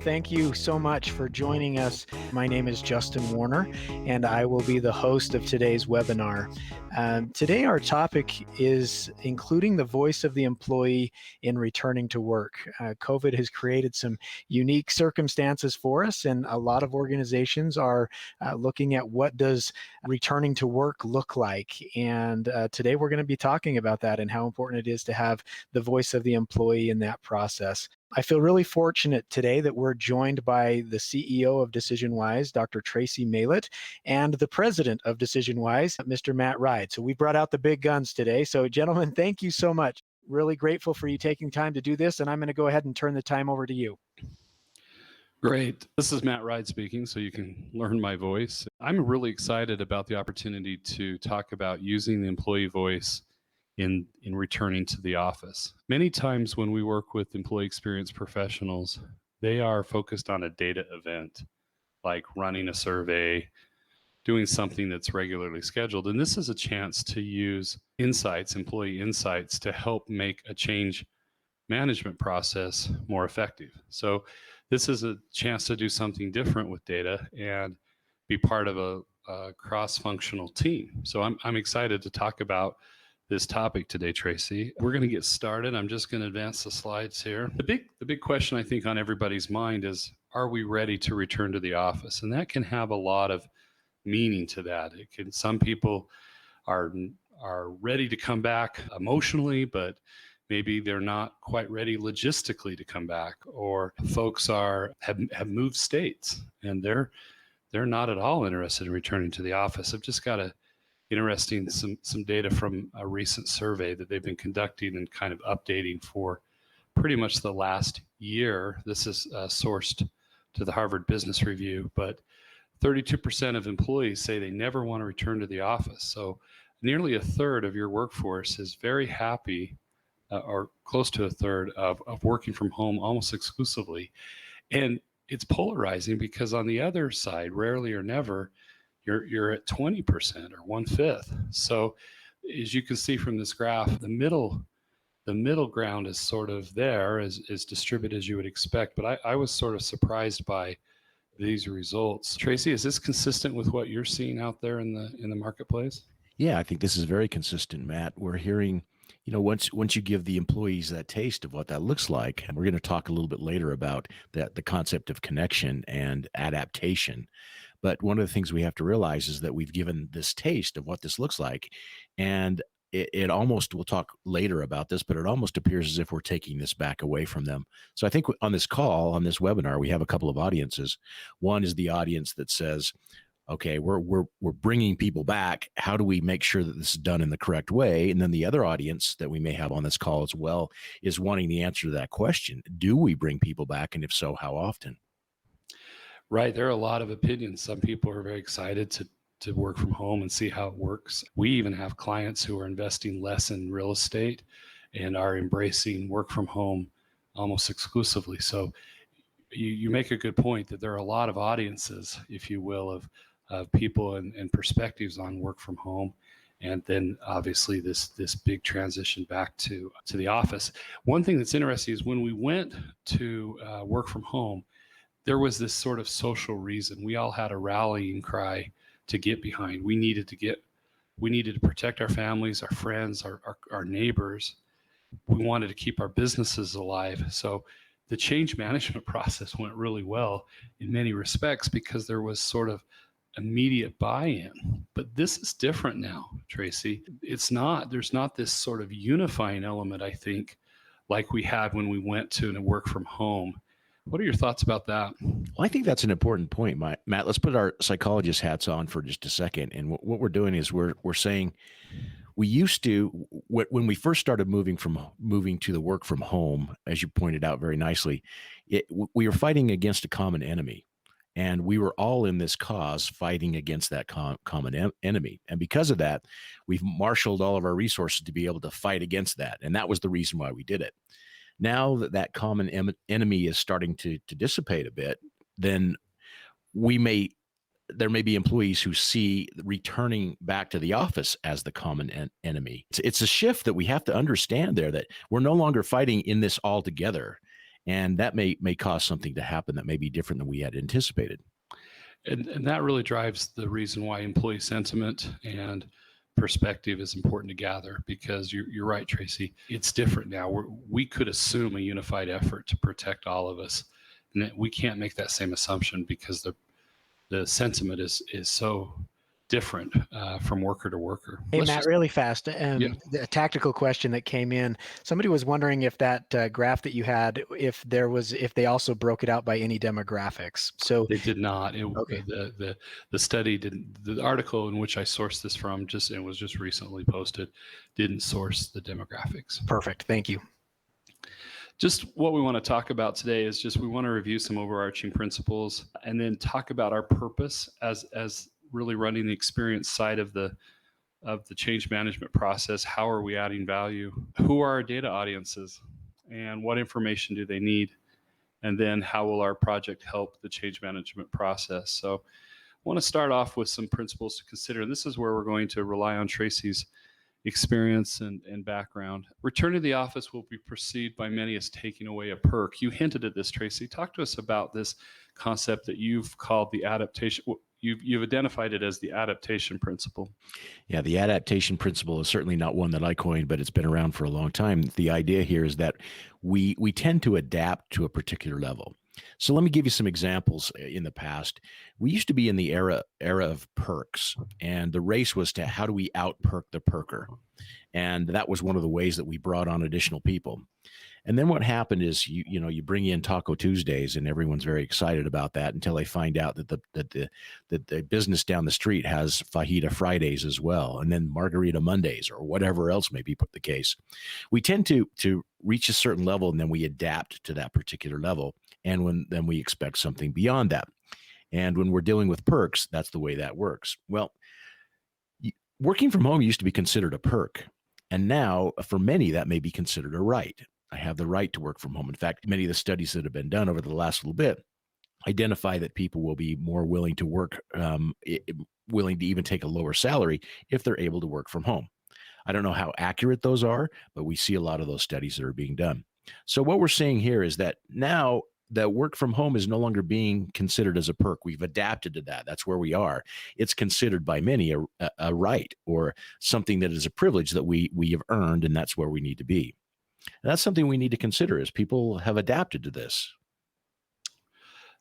Thank you so much for joining us. My name is Justin Warner, and I will be the host of today's webinar. Today, our topic is including the voice of the employee in returning to work. COVID has created some unique circumstances for us, and a lot of organizations are looking at what does returning to work look like. And today, we're going to be talking about that and how important it is to have the voice of the employee in that process. I feel really fortunate today that we're joined by the CEO of DecisionWise, Dr. Tracy Maylett, and the president of DecisionWise, Mr. Matt Wride. So we brought out the big guns today. So gentlemen, thank you so much. Really grateful for you taking time to do this, and I'm going to go ahead and turn the time over to you. Great. This is Matt Wride speaking, so you can learn my voice. I'm really excited about the opportunity to talk about using the employee voice in returning to the office. Many times when we work with employee experience professionals, they are focused on a data event, like running a survey, doing something that's regularly scheduled. And this is a chance to use insights, employee insights, to help make a change management process more effective. So this is a chance to do something different with data and be part of a cross-functional team. So I'm excited to talk about this topic today, Tracy. We're going to get started. I'm just going to advance the slides here. The big question I think on everybody's mind is, are we ready to return to the office? And that can have a lot of meaning to that. Some people are ready to come back emotionally, but maybe they're not quite ready logistically to come back, or folks have moved states and they're not at all interested in returning to the office. I've just got some data from a recent survey that they've been conducting and kind of updating for pretty much the last year. This is sourced to the Harvard Business Review, but 32% of employees say they never want to return to the office. So nearly a third of your workforce is very happy, or close to a third of working from home almost exclusively. And it's polarizing because on the other side, rarely or never, you're at 20% or 1/5. So as you can see from this graph, the middle ground is sort of there, as distributed as you would expect. But I was sort of surprised by these results. Tracy, is this consistent with what you're seeing out there in the marketplace? Yeah, I think this is very consistent, Matt. We're hearing, once you give the employees that taste of what that looks like, and we're going to talk a little bit later about the concept of connection and adaptation. But one of the things we have to realize is that we've given this taste of what this looks like. And it almost, we'll talk later about this, but it almost appears as if we're taking this back away from them. So I think on this call, on this webinar, we have a couple of audiences. One is the audience that says, okay, we're bringing people back. How do we make sure that this is done in the correct way? And then the other audience that we may have on this call as well is wanting the answer to that question. Do we bring people back? And if so, how often? Right. There are a lot of opinions. Some people are very excited to work from home and see how it works. We even have clients who are investing less in real estate and are embracing work from home almost exclusively. So you make a good point that there are a lot of audiences, if you will, of people and perspectives on work from home. And then obviously this big transition back to the office. One thing that's interesting is when we went to work from home, there was this sort of social reason. We all had a rallying cry to get behind. We needed to protect our families, our friends, our neighbors. We wanted to keep our businesses alive. So the change management process went really well in many respects because there was sort of immediate buy-in. But this is different now, Tracy. There's not this sort of unifying element, I think, like we had when we went to work from home. What are your thoughts about that? Well, I think that's an important point, Matt. Let's put our psychologist hats on for just a second. And what we're doing is we're saying we used to, when we first started moving to the work from home, as you pointed out very nicely, we were fighting against a common enemy. And we were all in this cause fighting against that common enemy. And because of that, we've marshaled all of our resources to be able to fight against that. And that was the reason why we did it. Now that common enemy is starting to dissipate a bit, then there may be employees who see returning back to the office as the common enemy. It's a shift that we have to understand there, that we're no longer fighting in this all together. And that may cause something to happen that may be different than we had anticipated. And that really drives the reason why employee sentiment and perspective is important to gather, because you're right, Tracy. It's different now. We could assume a unified effort to protect all of us, and we can't make that same assumption because the sentiment is so different from worker to worker. Hey, Matt, really fast, Yeah. a tactical question that came in. Somebody was wondering if that graph that you had, if they also broke it out by any demographics. So they did not. Okay. The study didn't. The article in which I sourced this from it was just recently posted, didn't source the demographics. Perfect. Thank you. Just what we want to talk about today is we want to review some overarching principles and then talk about our purpose as really running the experience side of the change management process. How are we adding value? Who are our data audiences? And what information do they need? And then how will our project help the change management process? So I want to start off with some principles to consider. And this is where we're going to rely on Tracy's experience and background. Return to the office will be perceived by many as taking away a perk. You hinted at this, Tracy. Talk to us about this concept that you've called the adaptation. You've identified it as the adaptation principle. Yeah, the adaptation principle is certainly not one that I coined, but it's been around for a long time. The idea here is that we tend to adapt to a particular level. So let me give you some examples. In the past, we used to be in the era of perks, and the race was to how do we out-perk the perker, and that was one of the ways that we brought on additional people. And then what happened is you bring in Taco Tuesdays, and everyone's very excited about that until they find out that the business down the street has Fajita Fridays as well, and then Margarita Mondays or whatever else may be the case. We tend to reach a certain level, and then we adapt to that particular level, and then we expect something beyond that. And when we're dealing with perks, that's the way that works. Well, working from home used to be considered a perk, and now for many that may be considered a right. I have the right to work from home. In fact, many of the studies that have been done over the last little bit identify that people will be more willing to work, willing to even take a lower salary if they're able to work from home. I don't know how accurate those are, but we see a lot of those studies that are being done. So what we're seeing here is that now that work from home is no longer being considered as a perk. We've adapted to that. That's where we are. It's considered by many a right or something that is a privilege that we have earned, and that's where we need to be. And that's something we need to consider as people have adapted to this.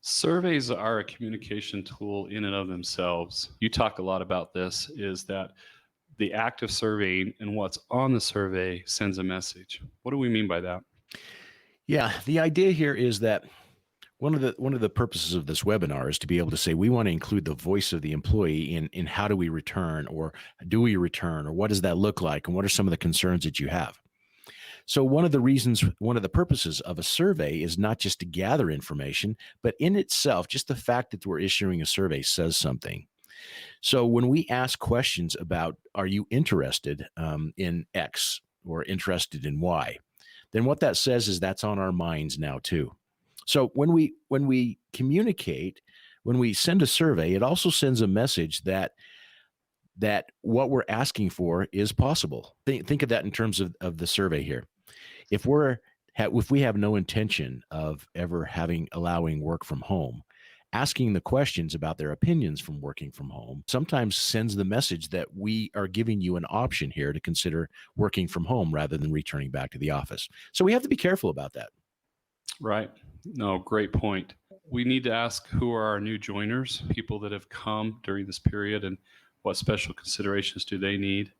Surveys are a communication tool in and of themselves. You talk a lot about this, is that the act of surveying and what's on the survey sends a message. What do we mean by that? Yeah, the idea here is that one of the purposes of this webinar is to be able to say we want to include the voice of the employee in how do we return, or do we return, or what does that look like, and what are some of the concerns that you have. So one of the purposes of a survey is not just to gather information, but in itself, just the fact that we're issuing a survey says something. So when we ask questions about, are you interested in X or interested in Y, then what that says is that's on our minds now too. So when we communicate, when we send a survey, it also sends a message that what we're asking for is possible. Think of that in terms of the survey here. If we have no intention of ever allowing work from home, asking the questions about their opinions from working from home sometimes sends the message that we are giving you an option here to consider working from home rather than returning back to the office. So we have to be careful about that. Right. No, great point. We need to ask who are our new joiners, people that have come during this period, and what special considerations do they need?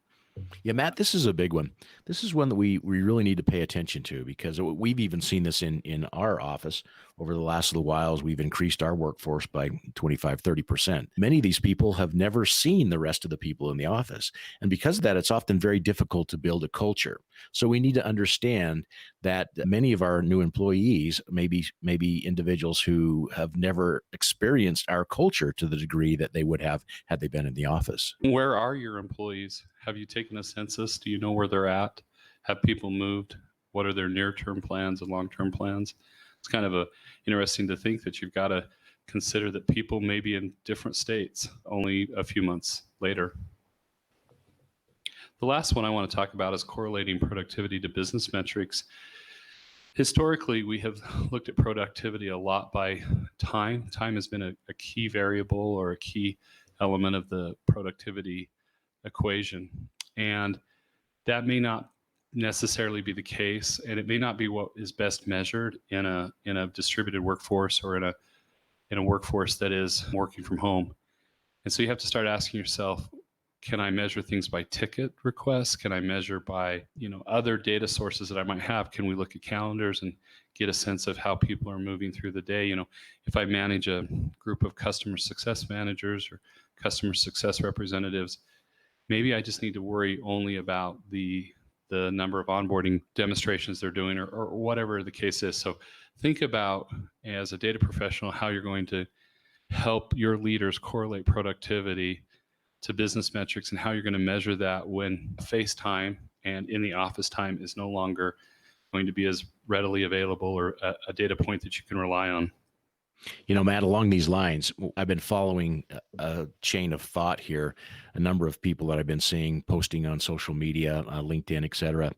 Yeah, Matt, this is a big one. This is one that we really need to pay attention to, because we've even seen this in our office over the last little while as we've increased our workforce by 25, 30%. Many of these people have never seen the rest of the people in the office. And because of that, it's often very difficult to build a culture. So we need to understand that many of our new employees may be individuals who have never experienced our culture to the degree that they would have had they been in the office. Where are your employees? Have you taken a census? Do you know where they're at? Have people moved? What are their near-term plans and long-term plans? It's kind of interesting to think that you've got to consider that people may be in different states only a few months later. The last one I want to talk about is correlating productivity to business metrics. Historically, we have looked at productivity a lot by time. Time has been a key variable or a key element of the productivity equation. And that may not necessarily be the case, and it may not be what is best measured in a distributed workforce or in a workforce that is working from home. And so you have to start asking yourself, can I measure things by ticket requests? Can I measure by, other data sources that I might have? Can we look at calendars and get a sense of how people are moving through the day? If I manage a group of customer success managers or customer success representatives, maybe I just need to worry only about the number of onboarding demonstrations they're doing or whatever the case is. So think about, as a data professional, how you're going to help your leaders correlate productivity to business metrics and how you're going to measure that when face time and in the office time is no longer going to be as readily available or a data point that you can rely on. Matt, along these lines, I've been following a chain of thought here, a number of people that I've been seeing posting on social media, LinkedIn, et cetera.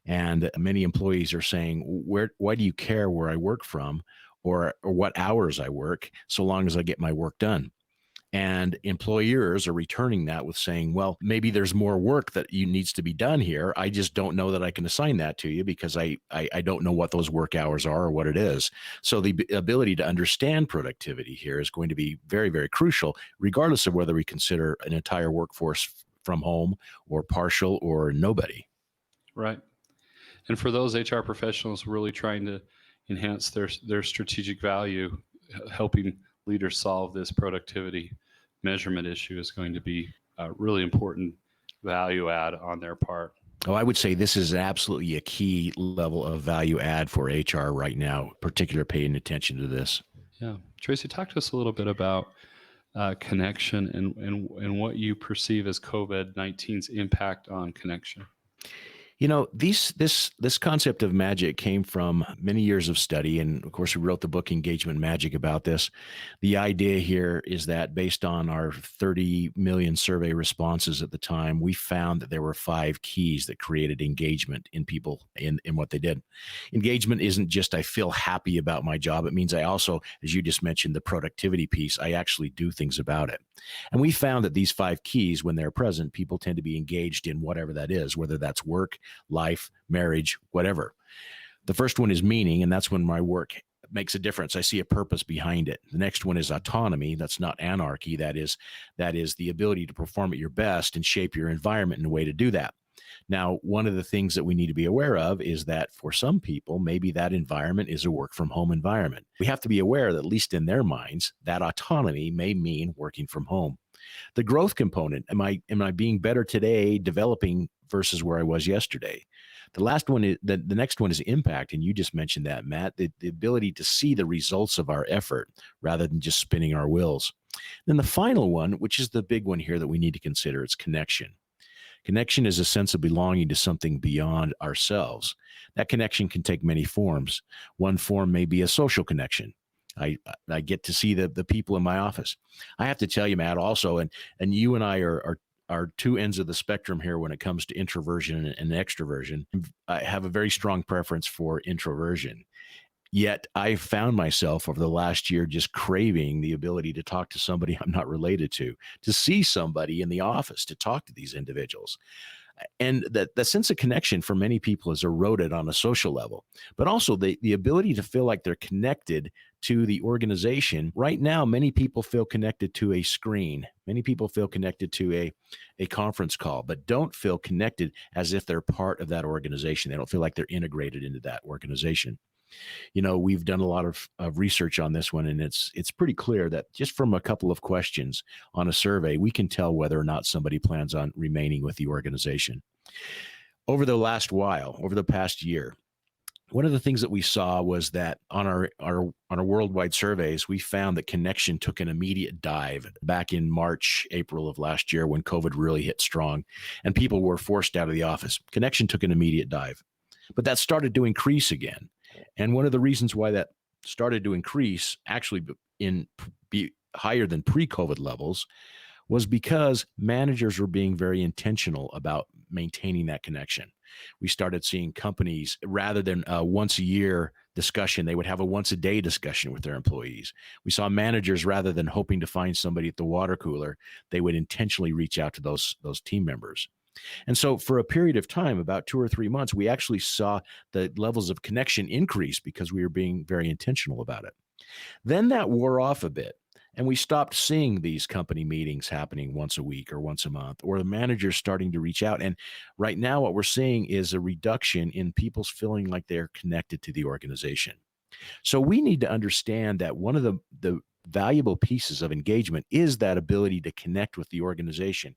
And many employees are saying, why do you care where I work from or what hours I work, so long as I get my work done? And employers are returning that with saying, well, maybe there's more work that needs to be done here. I just don't know that I can assign that to you because I don't know what those work hours are or what it is. So the ability to understand productivity here is going to be very, very crucial, regardless of whether we consider an entire workforce from home or partial or nobody. Right. And for those HR professionals really trying to enhance their strategic value, helping leaders solve this productivity measurement issue is going to be a really important value add on their part. Oh, I would say this is absolutely a key level of value add for HR right now, particularly paying attention to this. Yeah. Tracy, talk to us a little bit about connection and what you perceive as COVID-19's impact on connection. This concept of magic came from many years of study. And of course, we wrote the book Engagement Magic about this. The idea here is that based on our 30 million survey responses at the time, we found that there were 5 keys that created engagement in people in what they did. Engagement isn't just, I feel happy about my job. It means I also, as you just mentioned, the productivity piece, I actually do things about it. And we found that these 5 keys, when they're present, people tend to be engaged in whatever that is, whether that's work, life, marriage, whatever. The first one is meaning, and that's when my work makes a difference. I see a purpose behind it. The next one is autonomy. That's not anarchy. That is the ability to perform at your best and shape your environment in a way to do that. Now, one of the things that we need to be aware of is that for some people, maybe that environment is a work from home environment. We have to be aware that, at least in their minds, that autonomy may mean working from home. The growth component, am I being better today, developing versus where I was yesterday? The last one is the next one is impact. And you just mentioned that, Matt, the ability to see the results of our effort rather than just spinning our wheels. Then the final one, which is the big one here that we need to consider, it's connection. Connection is a sense of belonging to something beyond ourselves. That connection can take many forms. One form may be a social connection. I get to see the people in my office. I have to tell you, Matt, also, and you and I are two ends of the spectrum here when it comes to introversion and extroversion. I have a very strong preference for introversion. Yet I found myself over the last year just craving the ability to talk to somebody I'm not related to see somebody in the office, to talk to these individuals. And that sense of connection for many people is eroded on a social level, but also the ability to feel like they're connected to the organization. Right now, many people feel connected to a screen. Many people feel connected to a conference call, but don't feel connected as if they're part of that organization. They don't feel like they're integrated into that organization. We've done a lot of research on this one, and it's pretty clear that just from a couple of questions on a survey, we can tell whether or not somebody plans on remaining with the organization. Over the past year, one of the things that we saw was that on our worldwide surveys, we found that connection took an immediate dive back in March, April of last year when COVID really hit strong and people were forced out of the office. Connection took an immediate dive, but that started to increase again. And one of the reasons why that started to increase, actually be higher than pre-COVID levels, was because managers were being very intentional about maintaining that connection. We started seeing companies, rather than a once a year discussion, they would have a once a day discussion with their employees. We saw managers, rather than hoping to find somebody at the water cooler, they would intentionally reach out to those team members. And so for a period of time, about 2 or 3 months, we actually saw the levels of connection increase because we were being very intentional about it. Then that wore off a bit. And we stopped seeing these company meetings happening once a week or once a month, or the managers starting to reach out. And right now, what we're seeing is a reduction in people's feeling like they're connected to the organization. So we need to understand that one of the valuable pieces of engagement is that ability to connect with the organization,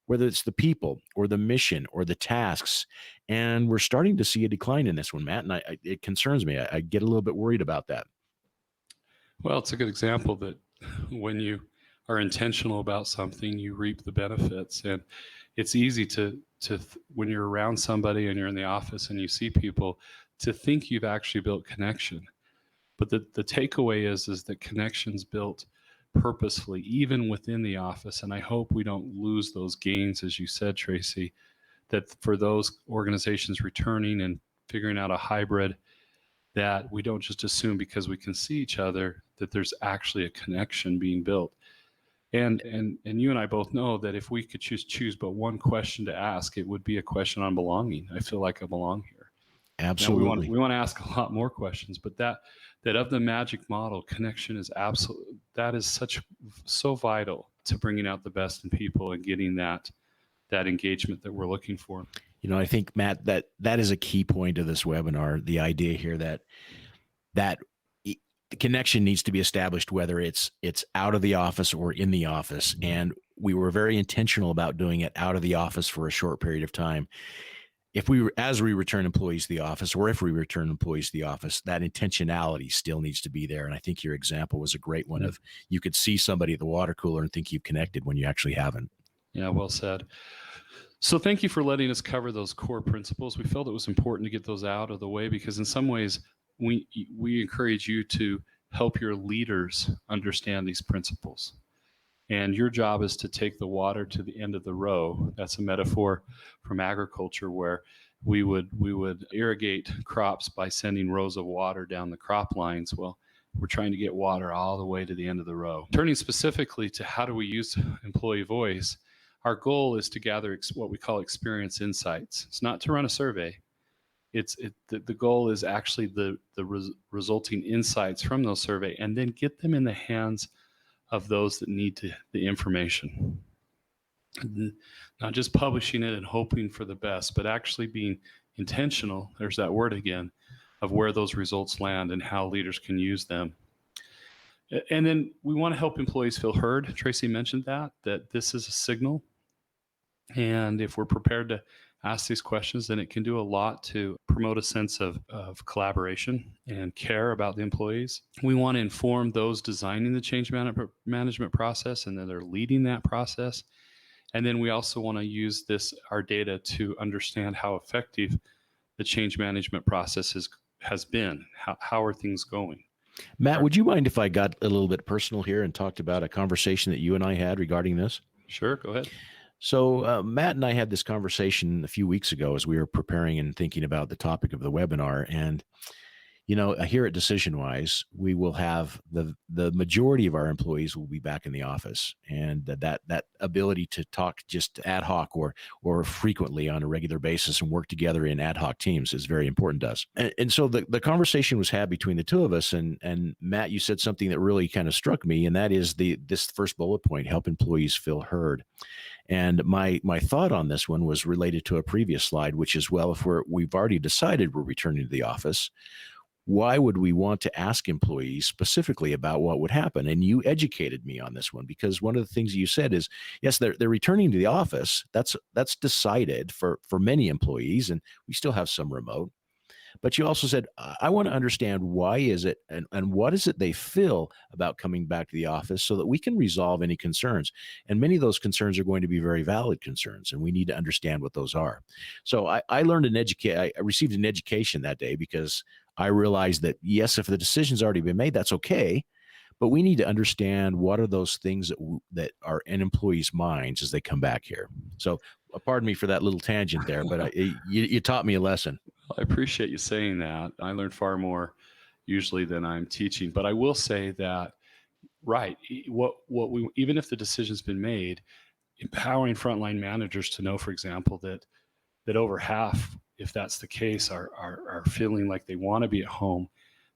whether it's the people or the mission or the tasks. And we're starting to see a decline in this one, Matt, and it concerns me. I get a little bit worried about that. Well, it's a good example that when you are intentional about something, you reap the benefits. And it's easy to when you're around somebody and you're in the office and you see people, to think you've actually built connection. But the takeaway is that connection's built purposefully, even within the office. And I hope we don't lose those gains, as you said, Tracy, that for those organizations returning and figuring out a hybrid, that we don't just assume because we can see each other that there's actually a connection being built. And you and I both know that if we could choose but one question to ask, it would be a question on belonging. I feel like I belong here. Absolutely. Now we want to ask a lot more questions, but that of the magic model, connection is absolute. That is so vital to bringing out the best in people and getting that engagement that we're looking for. I think, Matt, that is a key point of this webinar. The idea here that the connection needs to be established, whether it's out of the office or in the office. And we were very intentional about doing it out of the office for a short period of time. As we return employees to the office, or if we return employees to the office, that intentionality still needs to be there. And I think your example was a great one of, you could see somebody at the water cooler and think you've connected when you actually haven't. Yeah, well said. So thank you for letting us cover those core principles. We felt it was important to get those out of the way because in some ways we encourage you to help your leaders understand these principles. And your job is to take the water to the end of the row. That's a metaphor from agriculture where we would irrigate crops by sending rows of water down the crop lines. Well, we're trying to get water all the way to the end of the row. Turning specifically to how do we use employee voice, our goal is to gather what we call experience insights. It's not to run a survey. The goal is actually the resulting insights from those survey, and then get them in the hands of those that need the information. Not just publishing it and hoping for the best, but actually being intentional, there's that word again, of where those results land and how leaders can use them. And then we want to help employees feel heard. Tracy mentioned that this is a signal. And if we're prepared to ask these questions, then it can do a lot to promote a sense of collaboration and care about the employees. We want to inform those designing the change management process and that they're leading that process. And then we also want to use our data to understand how effective the change management process has been. How are things going? Matt, would you mind if I got a little bit personal here and talked about a conversation that you and I had regarding this? Sure, go ahead. So Matt and I had this conversation a few weeks ago as we were preparing and thinking about the topic of the webinar. And, here at DecisionWise, we will have the majority of our employees will be back in the office. And that ability to talk just ad hoc or frequently on a regular basis and work together in ad hoc teams is very important to us. And so the conversation was had between the two of us. And Matt, you said something that really kind of struck me, and that is this first bullet point: help employees feel heard. And my thought on this one was related to a previous slide, which is, well, if we've already decided we're returning to the office, why would we want to ask employees specifically about what would happen? And you educated me on this one, because one of the things you said is, yes, they're returning to the office. That's decided for many employees, and we still have some remote. But you also said, I want to understand why is it and what is it they feel about coming back to the office so that we can resolve any concerns. And many of those concerns are going to be very valid concerns, and we need to understand what those are. So I learned I received an education that day, because I realized that, yes, if the decision's already been made, that's okay. but we need to understand what are those things that are in employees' minds as they come back here. So pardon me for that little tangent there, but you taught me a lesson. I appreciate you saying that. I learn far more usually than I'm teaching, but I will say that, right, what we, even if the decision's been made, empowering frontline managers to know, for example, that over half, if that's the case, are feeling like they want to be at home,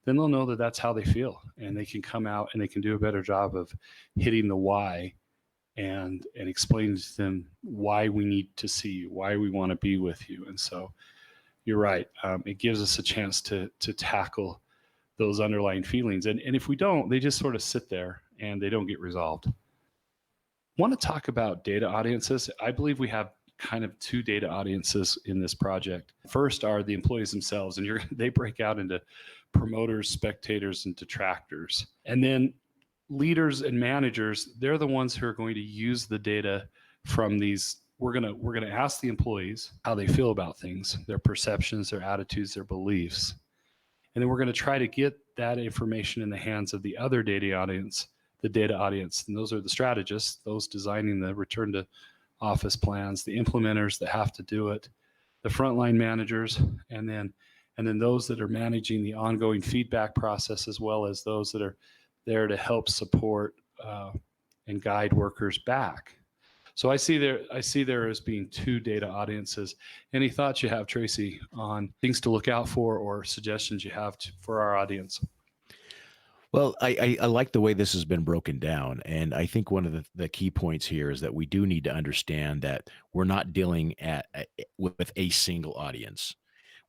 then they'll know that that's how they feel, and they can come out and they can do a better job of hitting the why and explaining to them why we need to see you, why we want to be with you. And so you're right. It gives us a chance to tackle those underlying feelings. And if we don't, they just sort of sit there and they don't get resolved. I want to talk about data audiences. I believe we have kind of two data audiences in this project. First are the employees themselves, and they break out into promoters, spectators, and detractors. And then leaders and managers, they're the ones who are going to use the data from these. We're gonna ask the employees how they feel about things, their perceptions, their attitudes, their beliefs. And then we're going to try to get that information in the hands of the other data audience, the data audience. And those are the strategists, those designing the return to office plans, the implementers that have to do it, the frontline managers, and then those that are managing the ongoing feedback process, as well as those that are there to help support and guide workers back. So I see there as being two data audiences. Any thoughts you have, Tracy, on things to look out for or suggestions you have for our audience? Well, I like the way this has been broken down. And I think one of the key points here is that we do need to understand that we're not dealing with a single audience.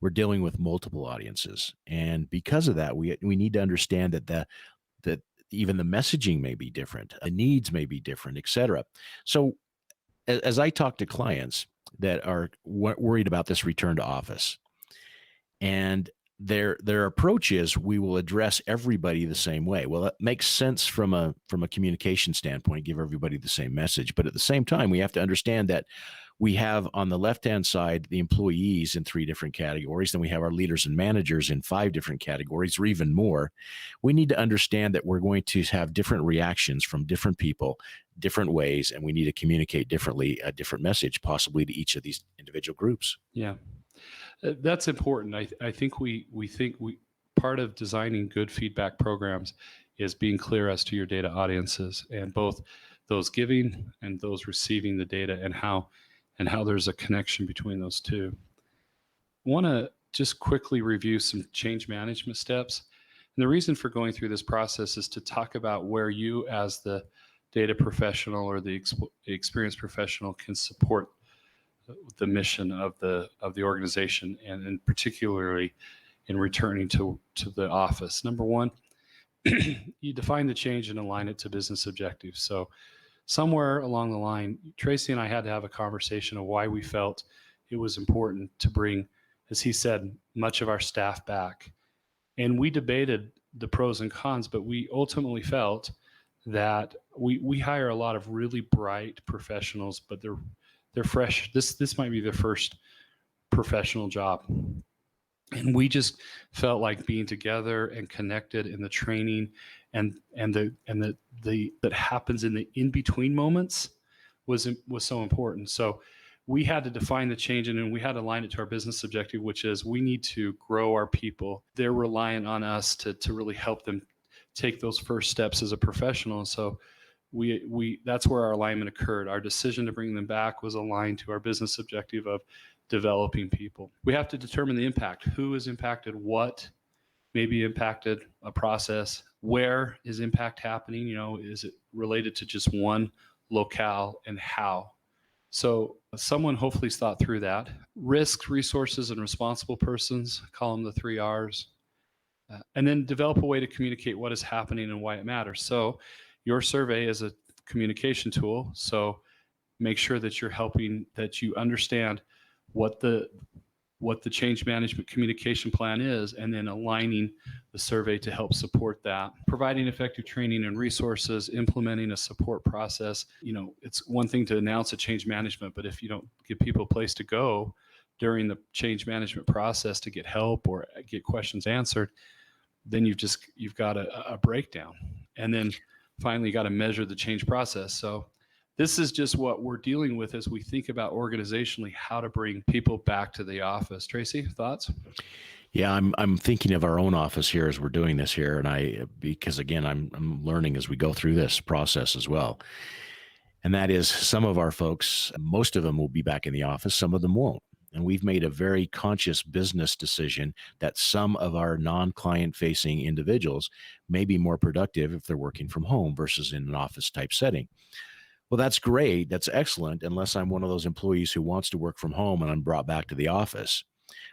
We're dealing with multiple audiences. And because of that, we need to understand that even the messaging may be different, the needs may be different, et cetera. So as I talk to clients that are worried about this return to office, and their approach is, we will address everybody the same way. Well, that makes sense from a communication standpoint, give everybody the same message. But at the same time, we have to understand that we have on the left-hand side the employees in 3 different categories. Then we have our leaders and managers in 5 different categories, or even more. We need to understand that we're going to have different reactions from different people, different ways, and we need to communicate differently, a different message possibly to each of these individual groups. Yeah, that's important. I think we part of designing good feedback programs is being clear as to your data audiences, and both those giving and those receiving the data, and how there's a connection between those two. I want to just quickly review some change management steps. And the reason for going through this process is to talk about where you, as the data professional or the experienced professional, can support the mission of the organization, and particularly in returning to the office. Number one, you define the change and align it to business objectives. So somewhere along the line, Tracy and I had to have a conversation of why we felt it was important to bring, as he said, much of our staff back. And we debated the pros and cons, but we ultimately felt that we hire a lot of really bright professionals, but they're fresh. This might be their first professional job. And we just felt like being together and connected in the training and that happens in the in-between moments was so important. So we had to define the change, and then we had to align it to our business objective, which is we need to grow our people. They're reliant on us to really help them take those first steps as a professional. And so we that's where our alignment occurred. Our decision to bring them back was aligned to our business objective of developing people. We have to determine the impact. Who is impacted? What may be impacted? A process. Where is impact happening? Is it related to just one locale, and how? So someone hopefully has thought through that. Risk, resources, and responsible persons, call them the 3 R's. And then develop a way to communicate what is happening and why it matters. So your survey is a communication tool. So make sure that you're helping, that you understand what the change management communication plan is, and then aligning the survey to help support that. Providing effective training and resources, implementing a support process. It's one thing to announce a change management, but if you don't give people a place to go during the change management process to get help or get questions answered, then you've got a breakdown. and then finally got to measure the change process. So this is just what we're dealing with as we think about organizationally how to bring people back to the office. Tracy, thoughts? Yeah, I'm thinking of our own office here as we're doing this here, and because again I'm learning as we go through this process as well. And that is, some of our folks, most of them will be back in the office, some of them won't. And we've made a very conscious business decision that some of our non-client facing individuals may be more productive if they're working from home versus in an office type setting. Well, that's great. That's excellent. Unless I'm one of those employees who wants to work from home and I'm brought back to the office.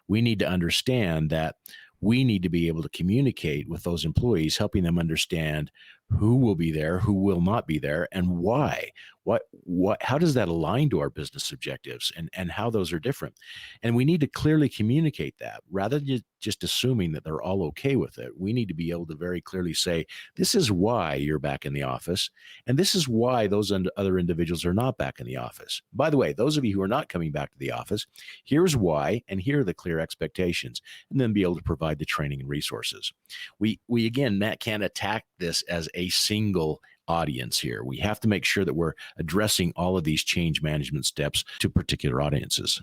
We need to understand that we need to be able to communicate with those employees, helping them understand who will be there, who will not be there, and why. How does that align to our business objectives, and how those are different? And we need to clearly communicate that rather than just assuming that they're all okay with it. We need to be able to very clearly say, this is why you're back in the office, and this is why those other individuals are not back in the office. By the way, those of you who are not coming back to the office, here's why, and here are the clear expectations, and then be able to provide the training and resources. We again, Matt, can't attack this as a single audience here. We have to make sure that we're addressing all of these change management steps to particular audiences.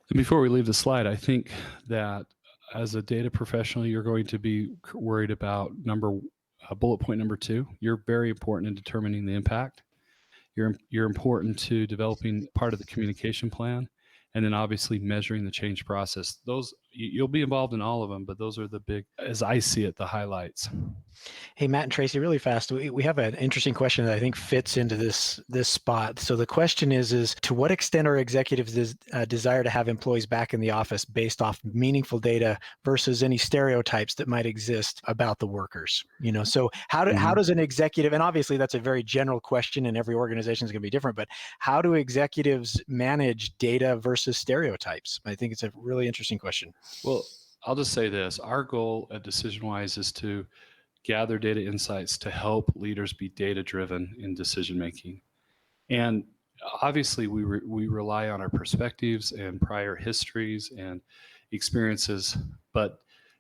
And before we leave the slide, I think that as a data professional, you're going to be worried about bullet point number 2. You're very important in determining the impact. You're important to developing part of the communication plan, and then obviously measuring the change process. Those, you'll be involved in all of them, but those are the big, as I see it, the highlights. Hey, Matt and Tracy, really fast. We have an interesting question that I think fits into this spot. So the question is to what extent are executives desire to have employees back in the office based off meaningful data versus any stereotypes that might exist about the workers? So how does an executive, and obviously that's a very general question and every organization is going to be different, but how do executives manage data versus stereotypes? I think it's a really interesting question. Well, I'll just say this. Our goal at DecisionWise is to gather data insights to help leaders be data-driven in decision-making. And obviously, we rely on our perspectives and prior histories and experiences, but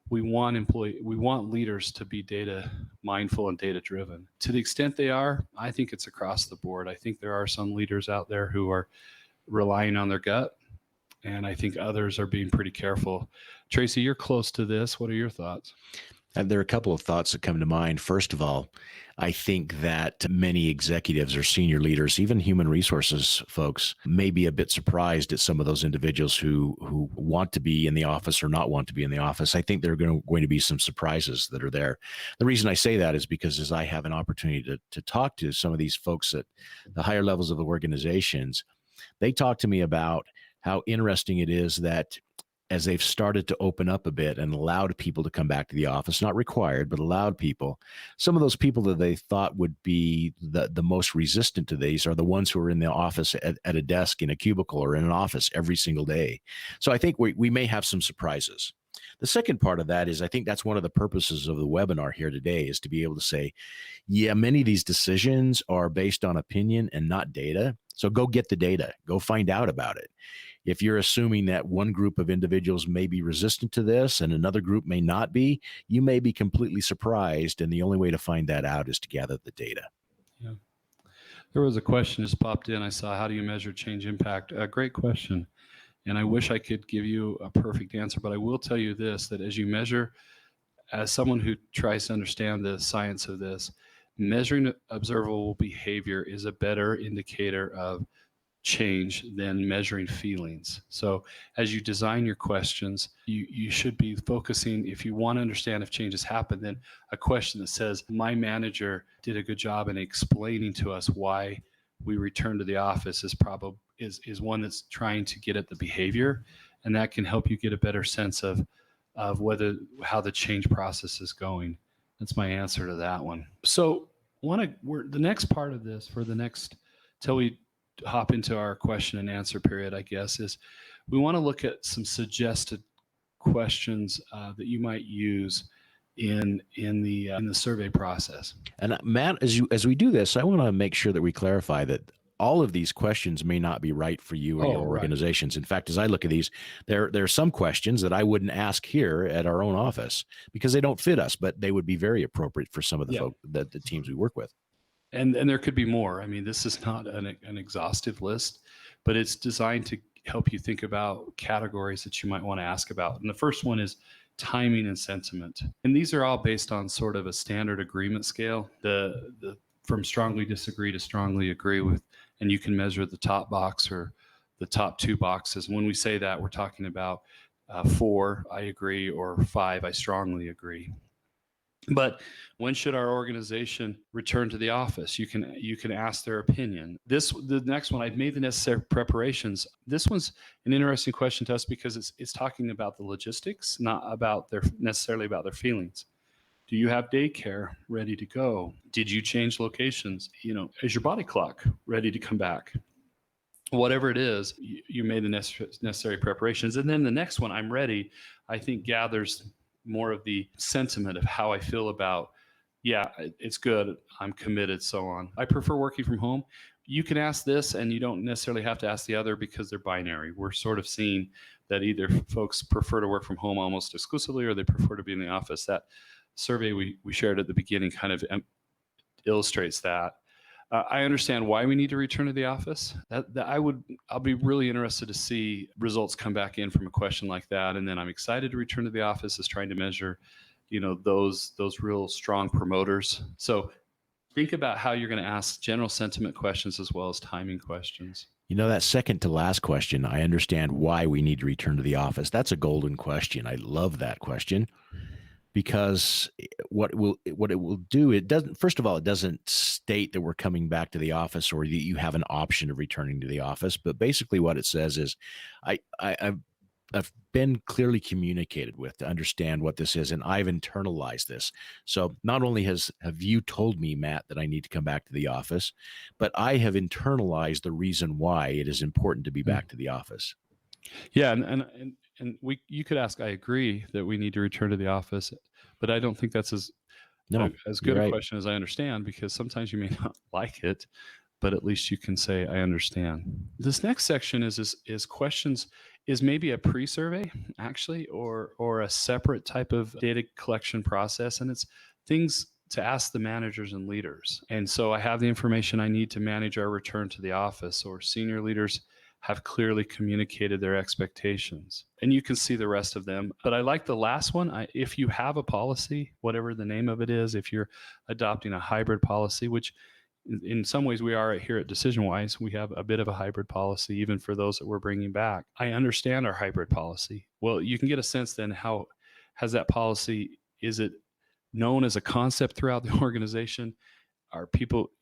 we want leaders to be data mindful and data-driven. To the extent they are, I think it's across the board. I think there are some leaders out there who are relying on their gut, and I think others are being pretty careful. Tracy, you're close to this. What are your thoughts? There are a couple of thoughts that come to mind. First of all, I think that many executives or senior leaders, even human resources folks, may be a bit surprised at some of those individuals who want to be in the office or not want to be in the office. I think there are going to be some surprises that are there. The reason I say that is because as I have an opportunity to talk to some of these folks at the higher levels of the organizations, they talk to me about how interesting it is that as they've started to open up a bit and allowed people to come back to the office, not required, but allowed people, some of those people that they thought would be the most resistant to these are the ones who are in the office at a desk in a cubicle or in an office every single day. So I think we may have some surprises. The second part of that is I think that's one of the purposes of the webinar here today is to be able to say, yeah, many of these decisions are based on opinion and not data. So go get the data, go find out about it. If you're assuming that one group of individuals may be resistant to this and another group may not be, you may be completely surprised. And the only way to find that out is to gather the data. Yeah. There was a question just popped in. I saw, how do you measure change impact? A great question. And I wish I could give you a perfect answer, but I will tell you this, that as you measure, as someone who tries to understand the science of this, measuring observable behavior is a better indicator of change than measuring feelings. So as you design your questions, you should be focusing, if you want to understand if change has happened, then a question that says, my manager did a good job in explaining to us why we return to the office is one that's trying to get at the behavior, and that can help you get a better sense of how the change process is going. That's my answer to that one. So the next part of this till we hop into our question and answer period, I guess, is we want to look at some suggested questions that you might use in the survey process. And Matt, as we do this, I want to make sure that we clarify that all of these questions may not be right for you or your Right. organizations. In fact, as I look at these, there are some questions that I wouldn't ask here at our own office because they don't fit us, but they would be very appropriate for some of the Yeah. the teams we work with. And there could be more. I mean, this is not an exhaustive list, but it's designed to help you think about categories that you might want to ask about. And the first one is timing and sentiment. And these are all based on sort of a standard agreement scale. The from strongly disagree to strongly agree with, and you can measure the top box or the top two boxes. When we say that, we're talking about 4, I agree, or 5, I strongly agree. But when should our organization return to the office? You can ask their opinion. The next one, I've made the necessary preparations. This one's an interesting question to us because it's talking about the logistics, not about necessarily about their feelings. Do you have daycare ready to go? Did you change locations? Is your body clock ready to come back? Whatever it is, you made the necessary preparations. And then the next one, I'm ready, I think gathers more of the sentiment of how I feel about, yeah, it's good, I'm committed, so on. I prefer working from home. You can ask this and you don't necessarily have to ask the other because they're binary. We're sort of seeing that either folks prefer to work from home almost exclusively or they prefer to be in the office. That survey we shared at the beginning kind of illustrates that. I understand why we need to return to the office. I'll be really interested to see results come back in from a question like that. And then I'm excited to return to the office is trying to measure, those real strong promoters. So think about how you're going to ask general sentiment questions as well as timing questions. That second to last question, I understand why we need to return to the office. That's a golden question. I love that question. Because what it will do, it doesn't, first of all, it doesn't state that we're coming back to the office or that you have an option of returning to the office. But basically what it says is I've been clearly communicated with to understand what this is, and I've internalized this. So not only have you told me, Matt, that I need to come back to the office, but I have internalized the reason why it is important to be back to the office. Yeah, and you could ask, I agree that we need to return to the office, but I don't think that's as good a question as I understand, because sometimes you may not like it, but at least you can say, I understand. This next section is questions, is maybe a pre-survey actually, or a separate type of data collection process. And it's things to ask the managers and leaders. And so I have the information I need to manage our return to the office, or senior leaders have clearly communicated their expectations. And you can see the rest of them. But I like the last one. If you have a policy, whatever the name of it is, if you're adopting a hybrid policy, which in some ways we are here at DecisionWise, we have a bit of a hybrid policy, even for those that we're bringing back. I understand our hybrid policy. Well, you can get a sense then, how has that policy, is it known as a concept throughout the organization? Are people,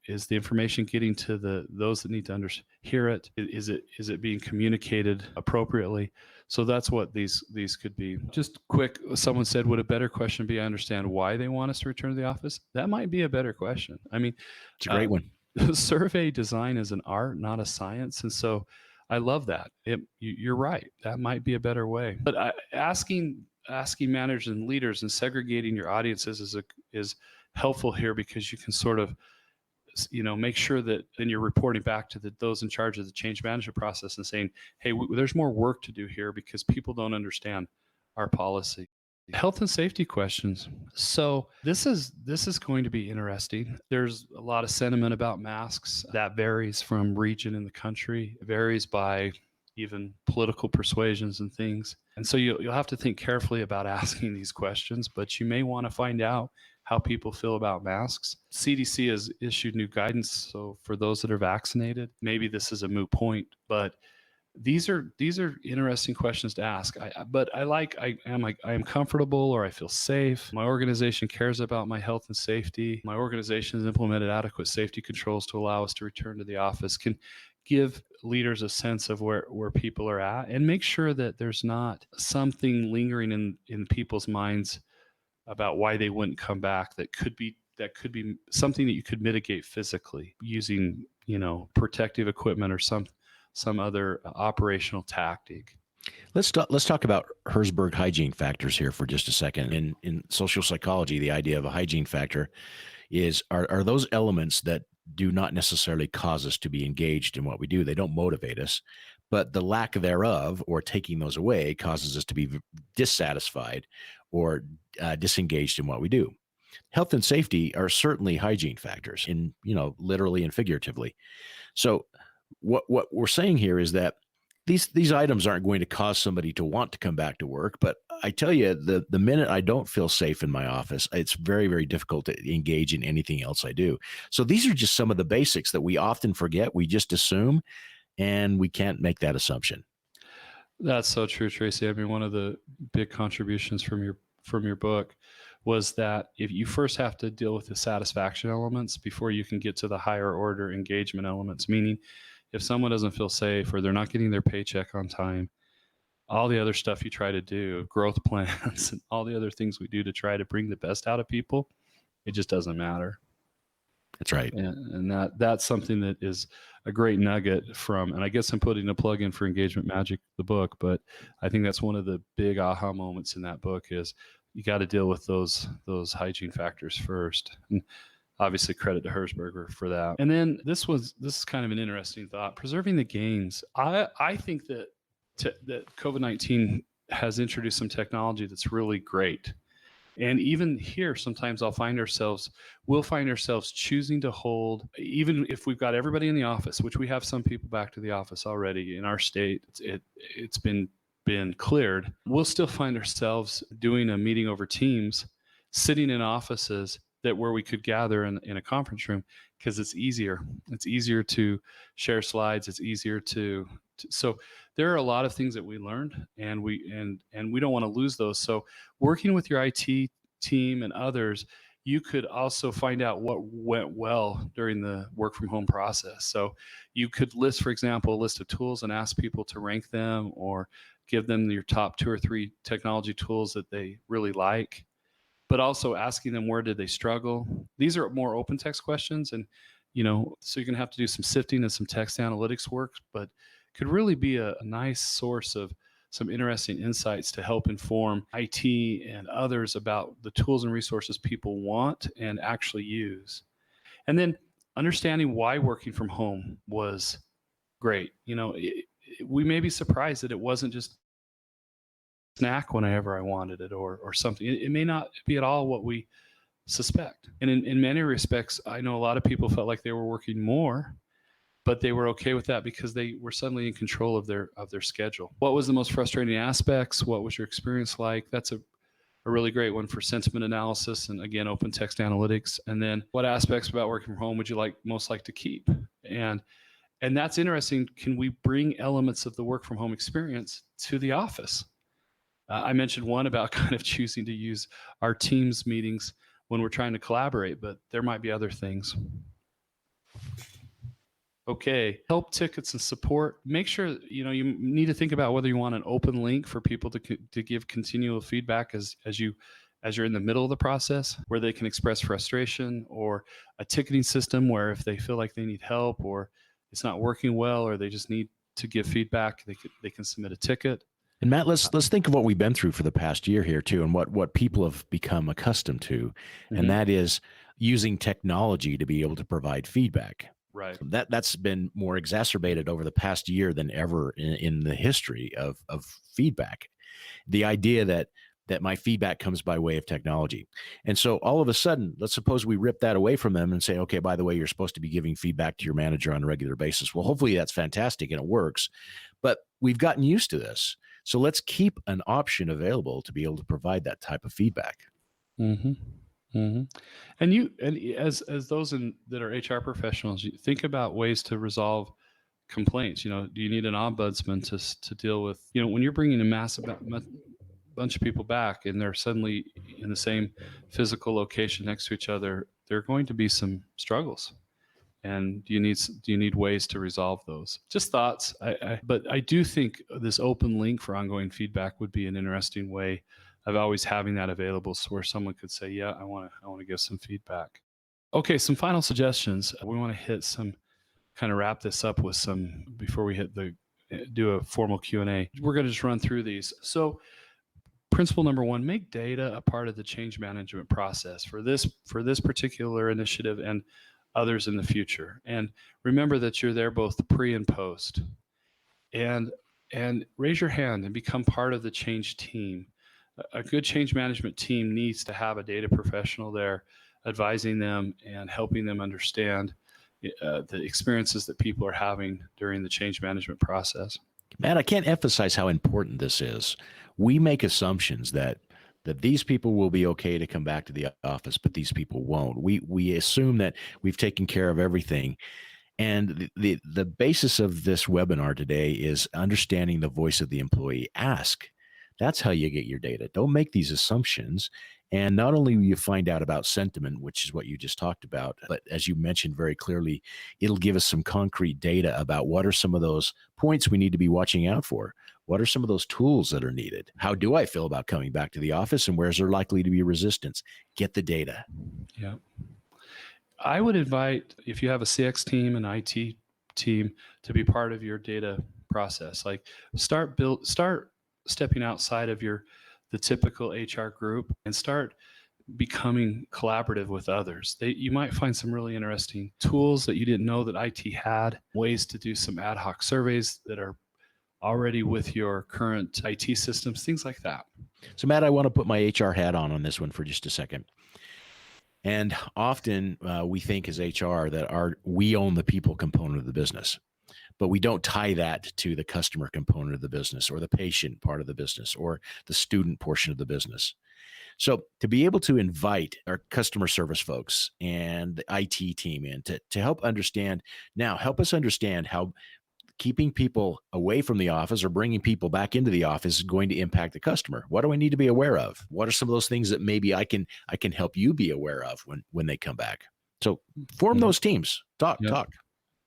is the information getting to those that need to hear it? Is it being communicated appropriately? So that's what these could be. Just quick, someone said, would a better question be, I understand why they want us to return to the office? That might be a better question. I mean, it's a great one. Survey design is an art, not a science. And so I love that. You're right. That might be a better way. But asking managers and leaders and segregating your audiences is helpful here, because you can sort of, make sure that then you're reporting back to those in charge of the change management process and saying, hey, there's more work to do here because people don't understand our policy. Health and safety questions. So this is going to be interesting. There's a lot of sentiment about masks that varies from region in the country. It varies by even political persuasions and things. And so you'll have to think carefully about asking these questions, but you may want to find out how people feel about masks. CDC has issued new guidance. So for those that are vaccinated, maybe this is a moot point, but these are interesting questions to ask. I am comfortable, or I feel safe. My organization cares about my health and safety. My organization has implemented adequate safety controls to allow us to return to the office. Can give leaders a sense of where people are at, and make sure that there's not something lingering in people's minds about why they wouldn't come back. That could be something that you could mitigate physically using, protective equipment or some other operational tactic. Let's talk about Herzberg hygiene factors here for just a second. In social psychology, the idea of a hygiene factor are those elements that do not necessarily cause us to be engaged in what we do. They don't motivate us, but the lack thereof or taking those away causes us to be dissatisfied or disengaged in what we do. Health and safety are certainly hygiene factors in, literally and figuratively. So what we're saying here is that these items aren't going to cause somebody to want to come back to work. But I tell you, the minute I don't feel safe in my office, it's very, very difficult to engage in anything else I do. So these are just some of the basics that we often forget. We just assume, and we can't make that assumption. That's so true, Tracy. I mean, one of the big contributions from your book was that if you first have to deal with the satisfaction elements before you can get to the higher order engagement elements, meaning if someone doesn't feel safe or they're not getting their paycheck on time, all the other stuff you try to do, growth plans and all the other things we do to try to bring the best out of people, it just doesn't matter. That's right. And that's something that is a great nugget from, and I guess I'm putting a plug in for Engagement Magic, the book, but I think that's one of the big aha moments in that book is you got to deal with those hygiene factors first. And obviously credit to Herzberger for that. And then this is kind of an interesting thought, preserving the gains. I think that COVID-19 has introduced some technology that's really great. And even here, sometimes we'll find ourselves choosing to hold, even if we've got everybody in the office, which we have some people back to the office already in our state, it's been cleared. We'll still find ourselves doing a meeting over Teams, sitting in offices where we could gather in a conference room because it's easier. It's easier to share slides. It's easier to so there are a lot of things that we learned, and we don't want to lose those. So working with your IT team and others, you could also find out what went well during the work from home process. So you could list, for example, a list of tools and ask people to rank them or give them your top 2 or 3 technology tools that they really like, but also asking them where did they struggle. These are more open text questions, and so you're going to have to do some sifting and some text analytics work, but could really be a nice source of some interesting insights to help inform IT and others about the tools and resources people want and actually use. And then understanding why working from home was great. We may be surprised that it wasn't just snack whenever I wanted it or something. It may not be at all what we suspect. And in many respects, I know a lot of people felt like they were working more, but they were okay with that because they were suddenly in control of their schedule. What was the most frustrating aspects? What was your experience like? That's a really great one for sentiment analysis and, again, open text analytics. And then what aspects about working from home would you most like to keep? And that's interesting. Can we bring elements of the work from home experience to the office? I mentioned one about kind of choosing to use our Teams meetings when we're trying to collaborate, but there might be other things. Okay, help tickets and support. Make sure you need to think about whether you want an open link for people to give continual feedback as you're in the middle of the process, where they can express frustration, or a ticketing system where if they feel like they need help or it's not working well or they just need to give feedback, they can submit a ticket. And Matt, let's think of what we've been through for the past year here too, and what people have become accustomed to, and that is using technology to be able to provide feedback. Right. That's been more exacerbated over the past year than ever in the history of feedback. The idea that my feedback comes by way of technology. And so all of a sudden, let's suppose we rip that away from them and say, okay, by the way, you're supposed to be giving feedback to your manager on a regular basis. Well, hopefully that's fantastic and it works, but we've gotten used to this. So let's keep an option available to be able to provide that type of feedback. Mm-hmm. Mm-hmm. And as those that are HR professionals, you think about ways to resolve complaints. Do you need an ombudsman to deal with, when you're bringing a bunch of people back and they're suddenly in the same physical location next to each other, there are going to be some struggles. And do you need ways to resolve those? Just thoughts. But I do think this open link for ongoing feedback would be an interesting way of always having that available, so where someone could say, yeah, I want to give some feedback. Okay, some final suggestions. We want to wrap this up with some, before we do a formal Q&A. We're going to just run through these. So principle number 1, make data a part of the change management process for this particular initiative and others in the future. And remember that you're there both pre and post. And raise your hand and become part of the change team. A good change management team needs to have a data professional there advising them and helping them understand the experiences that people are having during the change management process. Matt, I can't emphasize how important this is. We make assumptions that these people will be okay to come back to the office, but these people won't. We assume that we've taken care of everything. And the basis of this webinar today is understanding the voice of the employee. Ask. That's how you get your data. Don't make these assumptions. And not only will you find out about sentiment, which is what you just talked about, but as you mentioned very clearly, it'll give us some concrete data about what are some of those points we need to be watching out for. What are some of those tools that are needed? How do I feel about coming back to the office, and where's there likely to be resistance? Get the data. Yeah. I would invite, if you have a CX team, an IT team, to be part of your data process. Like start stepping outside of the typical HR group and start becoming collaborative with others. You might find some really interesting tools that you didn't know that IT had, ways to do some ad hoc surveys that are already with your current IT systems, things like that. So Matt, I want to put my HR hat on this one for just a second. And often we think as HR that we own the people component of the business, but we don't tie that to the customer component of the business or the patient part of the business or the student portion of the business. So to be able to invite our customer service folks and the IT team in to help us understand how keeping people away from the office or bringing people back into the office is going to impact the customer. What do I need to be aware of? What are some of those things that maybe I can help you be aware of when they come back? So form those teams. Talk.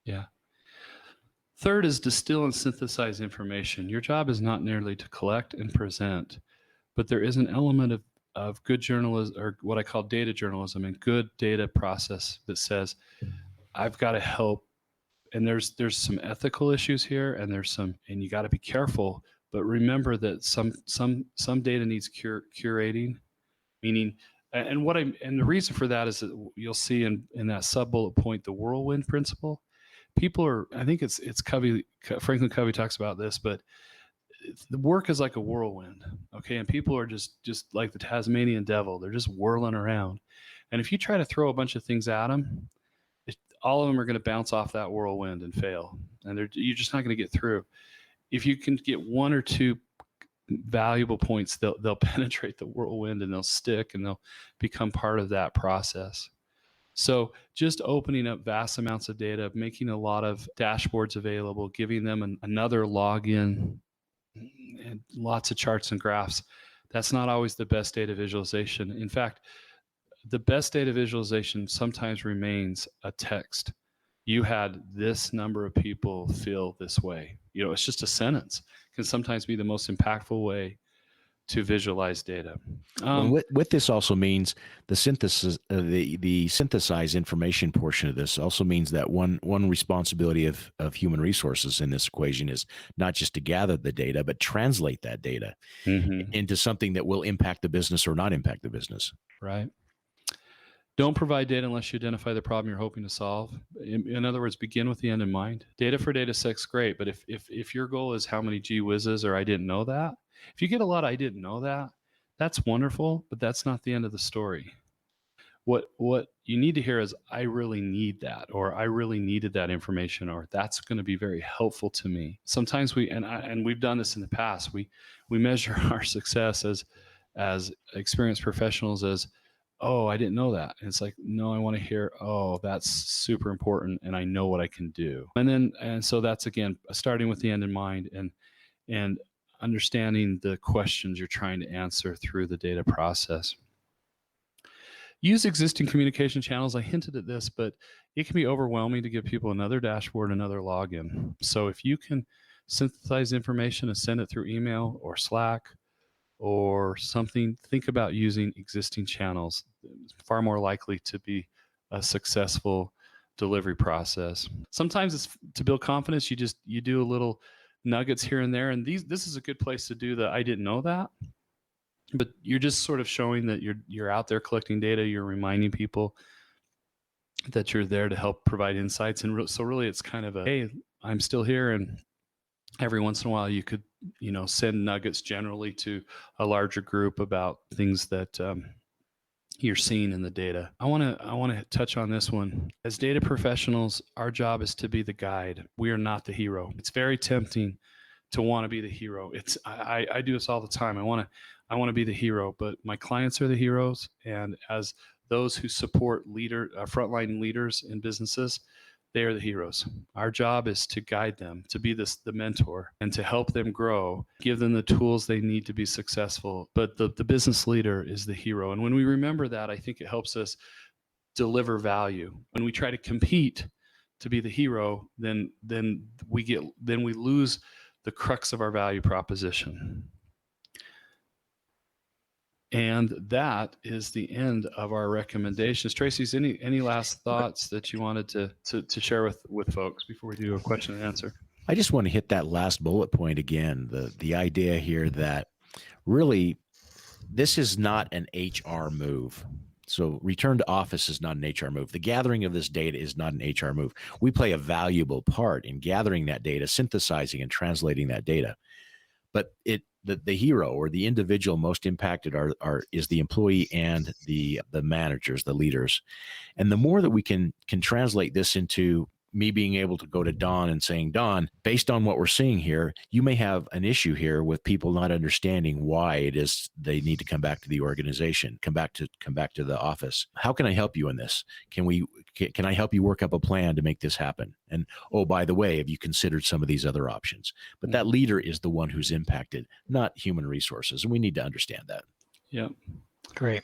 Yeah. Third is distill and synthesize information. Your job is not merely to collect and present, but there is an element of good journalism, or what I call data journalism, and good data process that says, I've got to help. And there's some ethical issues here, and and you got to be careful. But remember that some data needs curating, meaning, and the reason for that is that you'll see in that sub bullet point, the whirlwind principle. People are, I think it's Franklin Covey talks about this, but the work is like a whirlwind, okay? And people are just like the Tasmanian devil. They're just whirling around. And if you try to throw a bunch of things at them, all of them are going to bounce off that whirlwind and fail. And you're just not going to get through. If you can get one or two valuable points, they'll penetrate the whirlwind and they'll stick and they'll become part of that process. So just opening up vast amounts of data, making a lot of dashboards available, giving them another login, and lots of charts and graphs. That's not always the best data visualization. In fact, the best data visualization sometimes remains a text. You had this number of people feel this way. It's just a sentence. It can sometimes be the most impactful way to visualize data. What this also means, the synthesis, the synthesized information portion of this also means that one responsibility of human resources in this equation is not just to gather the data, but translate that data into something that will impact the business or not impact the business. Right. Don't provide data unless you identify the problem you're hoping to solve. In other words, begin with the end in mind. Data for data's sake's great, but if your goal is how many gee whizzes or I didn't know that, if you get a lot of I didn't know that, that's wonderful, but that's not the end of the story. What you need to hear is I really need that, or I really needed that information, or that's going to be very helpful to me. Sometimes we've done this in the past. We measure our success as experienced professionals as, oh, I didn't know that. And it's like, no, I want to hear, oh, that's super important and I know what I can do. And so that's, again, starting with the end in mind and understanding the questions you're trying to answer through the data process. Use existing communication channels. I hinted at this, but it can be overwhelming to give people another dashboard, another login. So if you can synthesize information and send it through email or Slack or something, think about using existing channels. It's far more likely to be a successful delivery process. Sometimes it's to build confidence. You do a little nuggets here and there, and this is a good place to do the I didn't know that. But you're just sort of showing that you're out there collecting data. You're reminding people. that you're there to help provide insights. And so really it's kind of a, hey, I'm still here. And every once in a while you could, send nuggets generally to a larger group about things that you're seeing in the data. I want to touch on this one. As data professionals, our job is to be the guide. We are not the hero. It's very tempting to want to be the hero. I do this all the time. I want to be the hero, but my clients are the heroes, and as those who support frontline leaders in businesses, they are the heroes. Our job is to guide them, to be the mentor, and to help them grow, give them the tools they need to be successful. But the business leader is the hero. And when we remember that, I think it helps us deliver value. When we try to compete to be the hero, then we lose the crux of our value proposition. And that is the end of our recommendations. Tracy, any last thoughts that you wanted to share with folks before we do a question and answer? I just want to hit that last bullet point again, the idea here that really this is not an HR move. So return to office is not an HR move. The gathering of this data is not an HR move. We play a valuable part in gathering that data, synthesizing and translating that data. But the hero or the individual most impacted is the employee and the managers, the leaders. And the more that we can translate this into me being able to go to Don and saying, Don, based on what we're seeing here, you may have an issue here with people not understanding why it is they need to come back to the organization, come back to the office. How can I help you in this? Can I help you work up a plan to make this happen? And oh, by the way, have you considered some of these other options? But that leader is the one who's impacted, not human resources. And we need to understand that. Yeah. Great.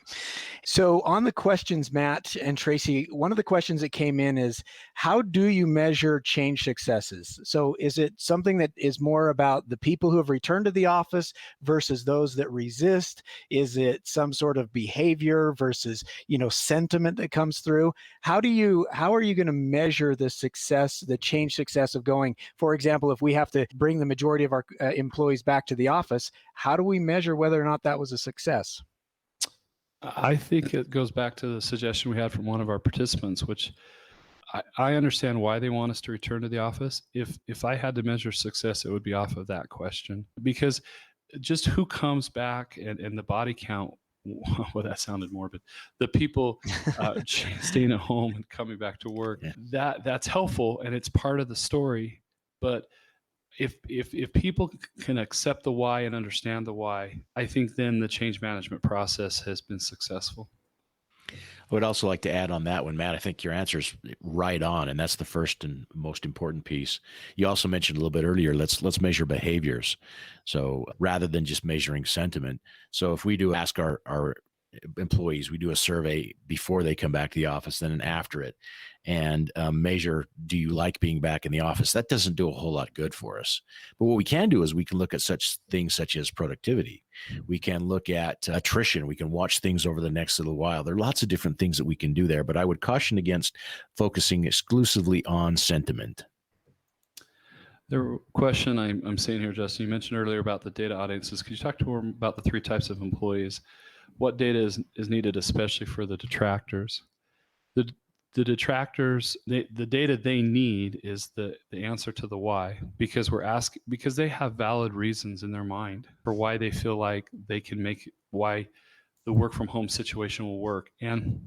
So on the questions, Matt and Tracy, one of the questions that came in is, how do you measure change successes? So is it something that is more about the people who have returned to the office versus those that resist? Is it some sort of behavior versus, sentiment that comes through? How are you going to measure the success, the change success of going? For example, if we have to bring the majority of our employees back to the office, how do we measure whether or not that was a success? I think it goes back to the suggestion we had from one of our participants, which I understand why they want us to return to the office. If I had to measure success, it would be off of that question, because just who comes back and the body count, well, that sounded morbid. The people staying at home and coming back to work, that's helpful and it's part of the story. But if people can accept the why and understand the why, I think then the change management process has been successful. I would also like to add on that one, Matt. I think your answer is right on, and that's the first and most important piece. You also mentioned a little bit earlier, let's measure behaviors. So rather than just measuring sentiment. So if we do ask our employees, we do a survey before they come back to the office, then and after it, and measure, do you like being back in the office? That doesn't do a whole lot good for us. But what we can do is we can look at such things such as productivity. We can look at attrition. We can watch things over the next little while. There are lots of different things that we can do there, but I would caution against focusing exclusively on sentiment. The question I'm seeing here, Justin, you mentioned earlier about the data audiences. Could you talk to them about the three types of employees? What data is needed, especially for the detractors? The detractors, the data they need is the answer to the why, because because they have valid reasons in their mind for why they feel like they can why the work from home situation will work. And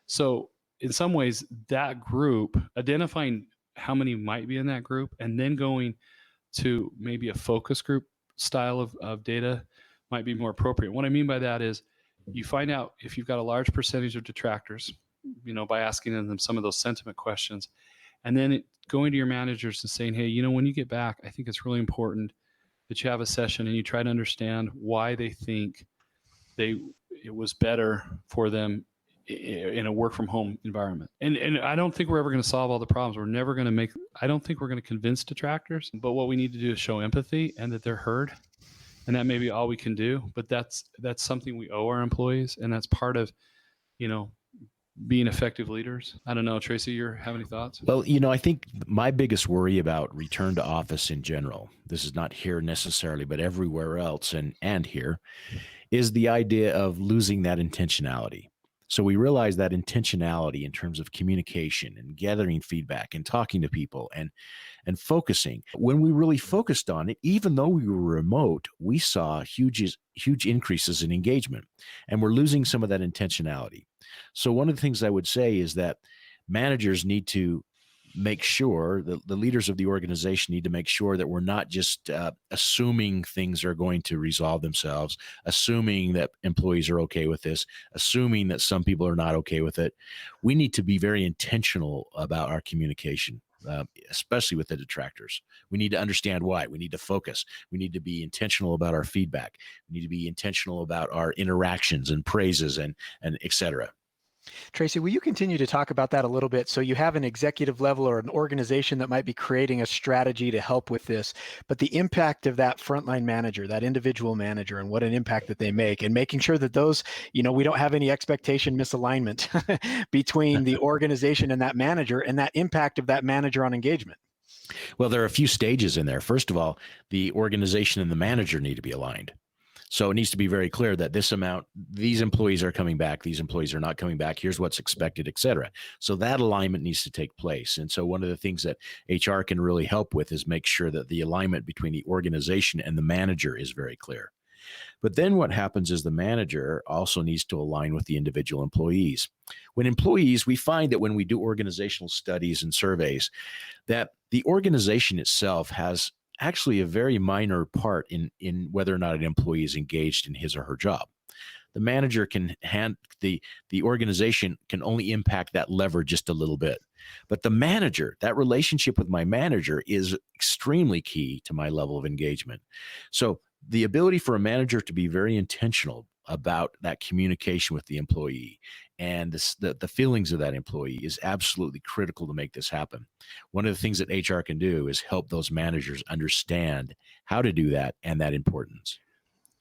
so in some ways that group, identifying how many might be in that group and then going to maybe a focus group style of data might be more appropriate. What I mean by that is you find out if you've got a large percentage of detractors, by asking them some of those sentiment questions, and then going to your managers and saying, hey, when you get back, I think it's really important that you have a session and you try to understand why they think it was better for them in a work from home environment. And I don't think we're ever going to solve all the problems. I don't think we're going to convince detractors, but what we need to do is show empathy and that they're heard. And that may be all we can do, but that's something we owe our employees. And that's part of, being effective leaders. I don't know, Tracy, you have any thoughts? Well, I think my biggest worry about return to office in general, this is not here necessarily, but everywhere else and here, is the idea of losing that intentionality. So we realized that intentionality in terms of communication and gathering feedback and talking to people and focusing. When we really focused on it, even though we were remote, we saw huge increases in engagement, and we're losing some of that intentionality. So one of the things I would say is that managers need to make sure, the leaders of the organization need to make sure that we're not just assuming things are going to resolve themselves, assuming that employees are okay with this, assuming that some people are not okay with it. We need to be very intentional about our communication, especially with the detractors. We need to understand why. We need to focus. We need to be intentional about our feedback. We need to be intentional about our interactions and praises and et cetera. Tracy, will you continue to talk about that a little bit? So you have an executive level or an organization that might be creating a strategy to help with this, but the impact of that frontline manager, that individual manager, and what an impact that they make, and making sure that those, we don't have any expectation misalignment between the organization and that manager, and that impact of that manager on engagement. Well, there are a few stages in there. First of all, the organization and the manager need to be aligned. So it needs to be very clear that these employees are coming back, these employees are not coming back, here's what's expected, et cetera. So that alignment needs to take place. And so one of the things that HR can really help with is make sure that the alignment between the organization and the manager is very clear. But then what happens is the manager also needs to align with the individual employees. We find that when we do organizational studies and surveys, that the organization itself has actually a very minor part in whether or not an employee is engaged in his or her job. The manager the organization can only impact that lever just a little bit. But the manager, that relationship with my manager is extremely key to my level of engagement. So the ability for a manager to be very intentional about that communication with the employee and the feelings of that employee is absolutely critical to make this happen. One of the things that HR can do is help those managers understand how to do that and that importance.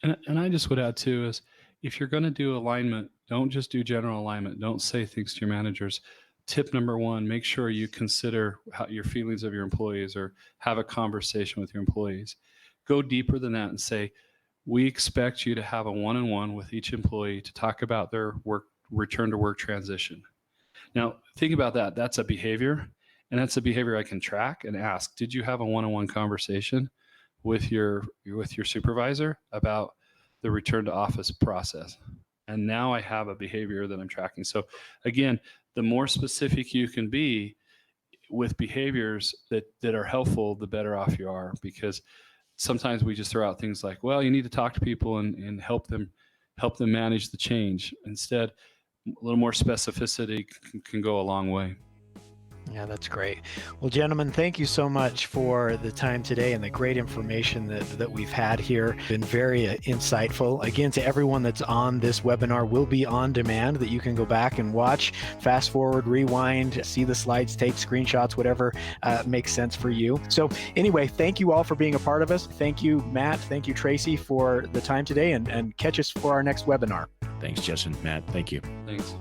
And I just would add too is, if you're going to do alignment, don't just do general alignment. Don't say things to your managers. Tip number one, make sure you consider your feelings of your employees, or have a conversation with your employees. Go deeper than that and say, we expect you to have a one-on-one with each employee to talk about their return to work transition. Now, think about that. That's a behavior, and that's a behavior I can track and ask, did you have a one-on-one conversation with your supervisor about the return to office process? And now I have a behavior that I'm tracking. So again, the more specific you can be with behaviors that are helpful, the better off you are, because sometimes we just throw out things like, well, you need to talk to people and help them manage the change. Instead, a little more specificity can go a long way. Yeah, that's great. Well, gentlemen, thank you so much for the time today and the great information that we've had here. Been very insightful. Again, to everyone that's on this webinar, will be on demand, that you can go back and watch, fast forward, rewind, see the slides, take screenshots, whatever makes sense for you. So anyway, thank you all for being a part of us. Thank you, Matt. Thank you, Tracy, for the time today, and catch us for our next webinar. Thanks, Justin. Matt, thank you. Thanks.